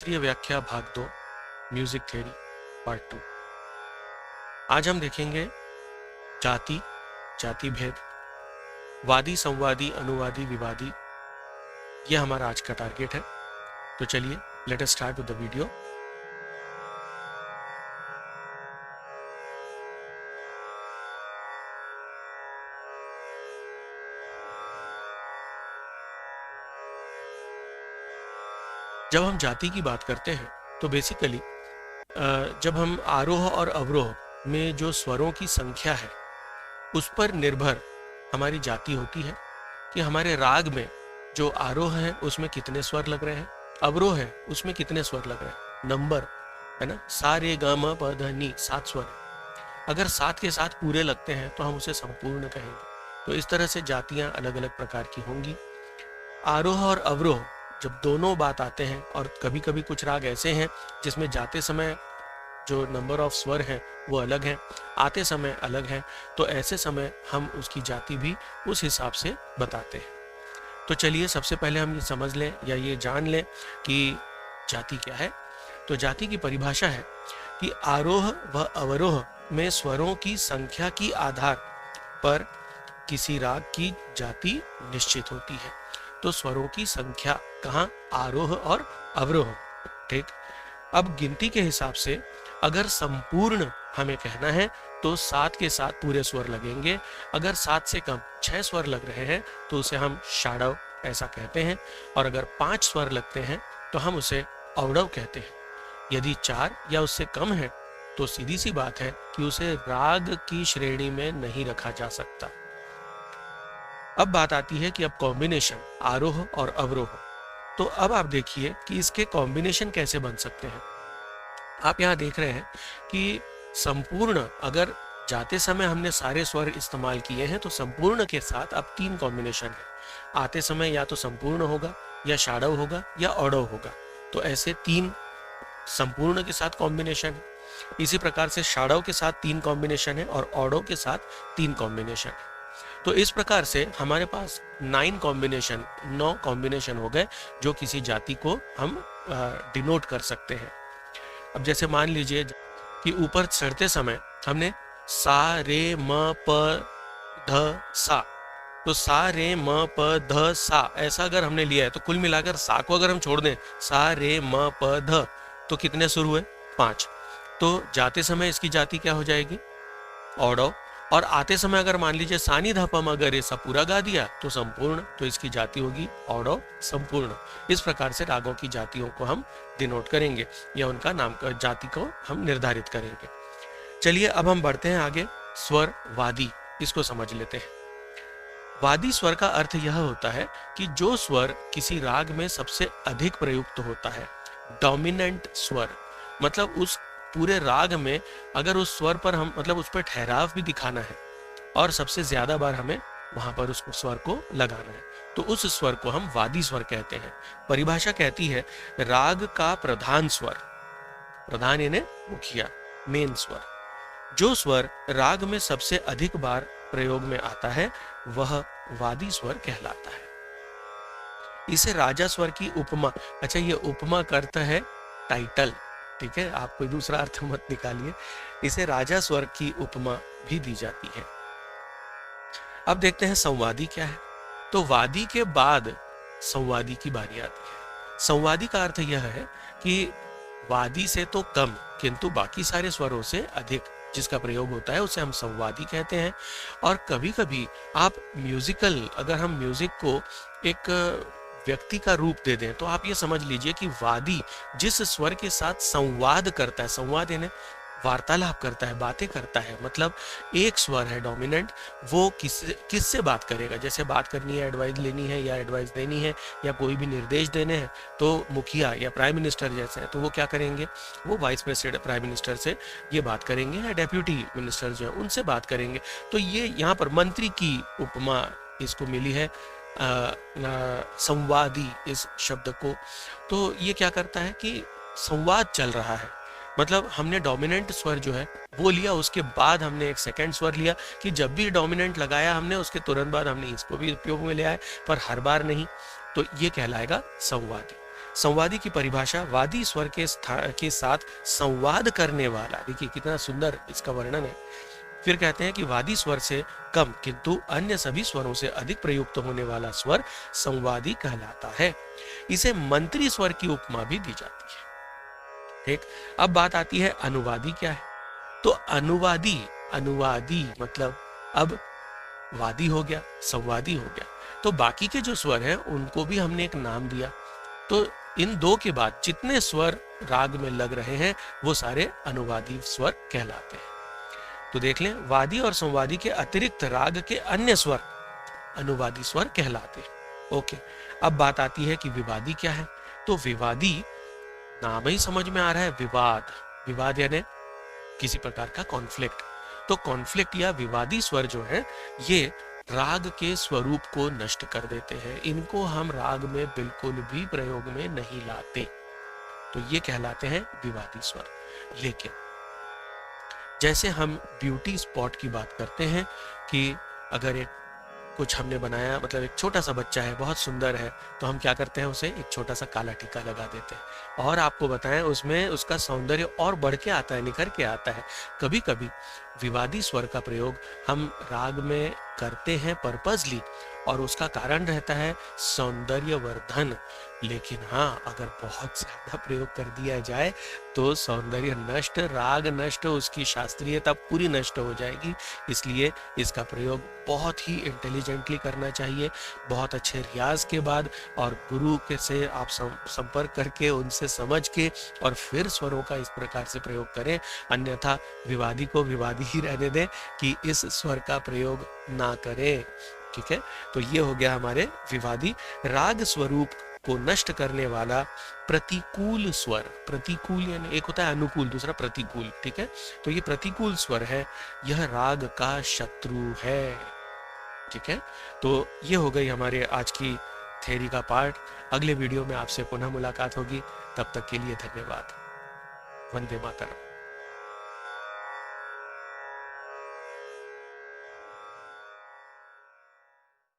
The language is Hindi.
शास्त्रीय व्याख्या भाग 2 म्यूजिक थ्योरी पार्ट 2। आज हम देखेंगे जाति, जाति भेद, वादी, संवादी, अनुवादी, विवादी। यह हमारा आज का टारगेट है। तो चलिए let us start with the video. जब हम जाति की बात करते हैं तो बेसिकली जब हम आरोह और अवरोह में जो स्वरों की संख्या है उस पर निर्भर हमारी जाति होती है कि हमारे राग में जो आरोह है उसमें कितने स्वर लग रहे हैं, अवरोह है उसमें कितने स्वर लग रहे हैं। नंबर है ना, सा रे ग म प ध नी 7 स्वर। अगर 7 के साथ पूरे लगते हैं तो हम उसे संपूर्ण कहेंगे। तो इस तरह से जातियां अलग अलग प्रकार की होंगी। आरोह और अवरोह जब दोनों बात आते हैं, और कभी कभी कुछ राग ऐसे हैं जिसमें जाते समय जो नंबर ऑफ स्वर हैं वो अलग हैं, आते समय अलग हैं, तो ऐसे समय हम उसकी जाति भी उस हिसाब से बताते हैं। तो चलिए सबसे पहले हम ये समझ लें या ये जान लें कि जाति क्या है। तो जाति की परिभाषा है कि आरोह व अवरोह में स्वरों की संख्या की आधार पर किसी राग की जाति निश्चित होती है। तो स्वरों की संख्या कहाँ, आरोह और अवरोह। ठीक, अब गिनती के हिसाब से अगर संपूर्ण हमें कहना है तो 7 के साथ पूरे स्वर लगेंगे। अगर 7 से कम 6 स्वर लग रहे हैं तो उसे हम षाडव ऐसा कहते हैं, और अगर 5 स्वर लगते हैं तो हम उसे औडव कहते हैं। यदि 4 या उससे कम है तो सीधी सी बात है कि उसे राग की श्रेणी में नहीं रखा जा सकता। अब बात आती है कि अब कॉम्बिनेशन आरोह और अवरोह। तो अब आप देखिए कि इसके कॉम्बिनेशन कैसे बन सकते हैं। आप यहाँ देख रहे हैं कि संपूर्ण, अगर जाते समय हमने सारे स्वर इस्तेमाल किए हैं तो संपूर्ण के साथ अब 3 कॉम्बिनेशन है। आते समय या तो संपूर्ण होगा या षाडव होगा या औडव होगा। तो ऐसे 3 संपूर्ण के साथ कॉम्बिनेशन है। इसी प्रकार से षाडव के साथ 3 कॉम्बिनेशन है और औडव के साथ 3 कॉम्बिनेशन है। तो इस प्रकार से हमारे पास 9 कॉम्बिनेशन हो गए जो किसी जाति को हम डिनोट कर सकते हैं। अब जैसे मान लीजिए कि ऊपर चढ़ते समय हमने सा रे म प ध सा, तो सा रे म प ध सा ऐसा अगर हमने लिया है तो कुल मिलाकर सा को अगर हम छोड़ दें सा रे म प ध तो कितने सुर हुए, 5। तो जाते समय इसकी जाति क्या हो जाएगी, औडव। और आते समय अगर मान लीजिए सानी धपम अगर ये सब पूरा गा दिया तो संपूर्ण, तो इसकी जाति होगी औडव संपूर्ण। इस प्रकार से रागों की जातियों को हम डिनोट करेंगे या उनका नाम जाति को हम निर्धारित करेंगे। चलिए अब हम बढ़ते हैं आगे। स्वर वादी, इसको समझ लेते हैं। वादी स्वर का अर्थ यह होता है कि जो स्वर किसी राग में सबसे अधिक प्रयुक्त होता है, डोमिनेंट स्वर, मतलब उस पूरे राग में अगर उस स्वर पर हम मतलब उस पर ठहराव भी दिखाना है और सबसे ज्यादा बार हमें वहां पर उस स्वर को लगाना है, तो उस स्वर को हम वादी स्वर कहते हैं। परिभाषा कहती है राग का प्रधान स्वर, प्रधान यानी मुखिया, मेन स्वर, जो स्वर राग में सबसे अधिक बार प्रयोग में आता है वह वादी स्वर कहलाता है। इसे राजा स्वर की उपमा, अच्छा ये उपमा का अर्थ है टाइटल, ठीक है, आप कोई दूसरा अर्थ मत निकालिए। इसे राजा स्वर की उपमा भी दी जाती है। अब देखते हैं संवादी क्या है। तो वादी के बाद संवादी की बारी आती है। संवादी का अर्थ यह है कि वादी से तो कम किंतु बाकी सारे स्वरों से अधिक जिसका प्रयोग होता है उसे हम संवादी कहते हैं। और कभी कभी आप म्यूजिकल, अगर हम म्यूजिक को एक व्यक्ति का रूप दे दें तो आप ये समझ लीजिए कि वादी जिस स्वर के साथ संवाद करता है, संवाद यानी वार्तालाप करता है, बातें करता है, मतलब एक स्वर है डोमिनेंट, वो किससे बात करेगा। जैसे बात करनी है, एडवाइस लेनी है या एडवाइस देनी है या कोई भी निर्देश देने हैं, तो मुखिया या प्राइम मिनिस्टर जैसे हैं तो वो क्या करेंगे, वो वाइस प्रेसिडेंट प्राइम मिनिस्टर से ये बात करेंगे या डेप्यूटी मिनिस्टर जो है उनसे बात करेंगे। तो ये यहाँ पर मंत्री की उपमा इसको मिली है संवादी इस शब्द को। तो ये क्या करता है कि संवाद चल रहा है, मतलब हमने डोमिनेंट स्वर जो है वो लिया, उसके बाद हमने एक सेकंड स्वर लिया कि जब भी डोमिनेंट लगाया हमने उसके तुरंत बाद हमने इसको भी उपयोग में लिया है, पर हर बार नहीं। तो ये कहलाएगा संवादी। संवादी की परिभाषा वादी स्वर के साथ संवाद करने वाला, देखिए कितना सुंदर इसका वर्णन है। फिर कहते हैं कि वादी स्वर से कम किंतु अन्य सभी स्वरों से अधिक प्रयुक्त होने वाला स्वर संवादी कहलाता है। इसे मंत्री स्वर की उपमा भी दी जाती है। ठीक, अब बात आती है अनुवादी क्या है। तो अनुवादी, अनुवादी मतलब अब वादी हो गया, संवादी हो गया, तो बाकी के जो स्वर हैं उनको भी हमने एक नाम दिया। तो इन दो के बाद जितने स्वर राग में लग रहे हैं वो सारे अनुवादी स्वर कहलाते हैं। तो देख लें, वादी और संवादी के अतिरिक्त राग के अन्य स्वर अनुवादी स्वर कहलाते हैं। ओके, अब बात आती है कि विवादी क्या है। तो विवादी, नाम ही समझ में आ रहा है, विवाद, विवाद यानी किसी प्रकार का कॉन्फ्लिक्ट। तो कॉन्फ्लिक्ट या विवादी स्वर जो है ये राग के स्वरूप को नष्ट कर देते हैं, इनको हम राग में बिल्कुल भी प्रयोग में नहीं लाते, तो ये कहलाते हैं विवादी स्वर। लेकिन जैसे हम ब्यूटी स्पॉट की बात करते हैं कि अगर एक कुछ हमने बनाया, मतलब एक छोटा सा बच्चा है, बहुत सुंदर है, तो हम क्या करते हैं, उसे एक छोटा सा काला टीका लगा देते हैं। और आपको बताएं उसमें उसका सौंदर्य और बढ़ के आता है, निखर के आता है। कभी कभी विवादी स्वर का प्रयोग हम राग में करते हैं पर्पसली, और उसका कारण रहता है सौंदर्यवर्धन। लेकिन हाँ, अगर बहुत ज्यादा प्रयोग कर दिया जाए तो सौंदर्य नष्ट, राग नष्ट, उसकी शास्त्रीयता पूरी नष्ट हो जाएगी। इसलिए इसका प्रयोग बहुत ही इंटेलिजेंटली करना चाहिए, बहुत अच्छे रियाज के बाद, और गुरु के से आप संपर्क करके उनसे समझ के और फिर स्वरों का इस प्रकार से प्रयोग करें। अन्यथा विवादी को विवादी ही रहने दें कि इस स्वर का प्रयोग ना करें। ठीक है, तो ये हो गया हमारे विवादी। राग स्वरूप को नष्ट करने वाला प्रतिकूल स्वर, प्रतिकूल यानी एक होता है अनुकूल, दूसरा प्रतिकूल। ठीक है, तो ये प्रतिकूल स्वर है, यह राग का शत्रु है। ठीक है, तो ये हो गई हमारे आज की थ्योरी का पार्ट। अगले वीडियो में आपसे पुनः मुलाकात होगी, तब तक के लिए धन्यवाद। वंदे मातरम।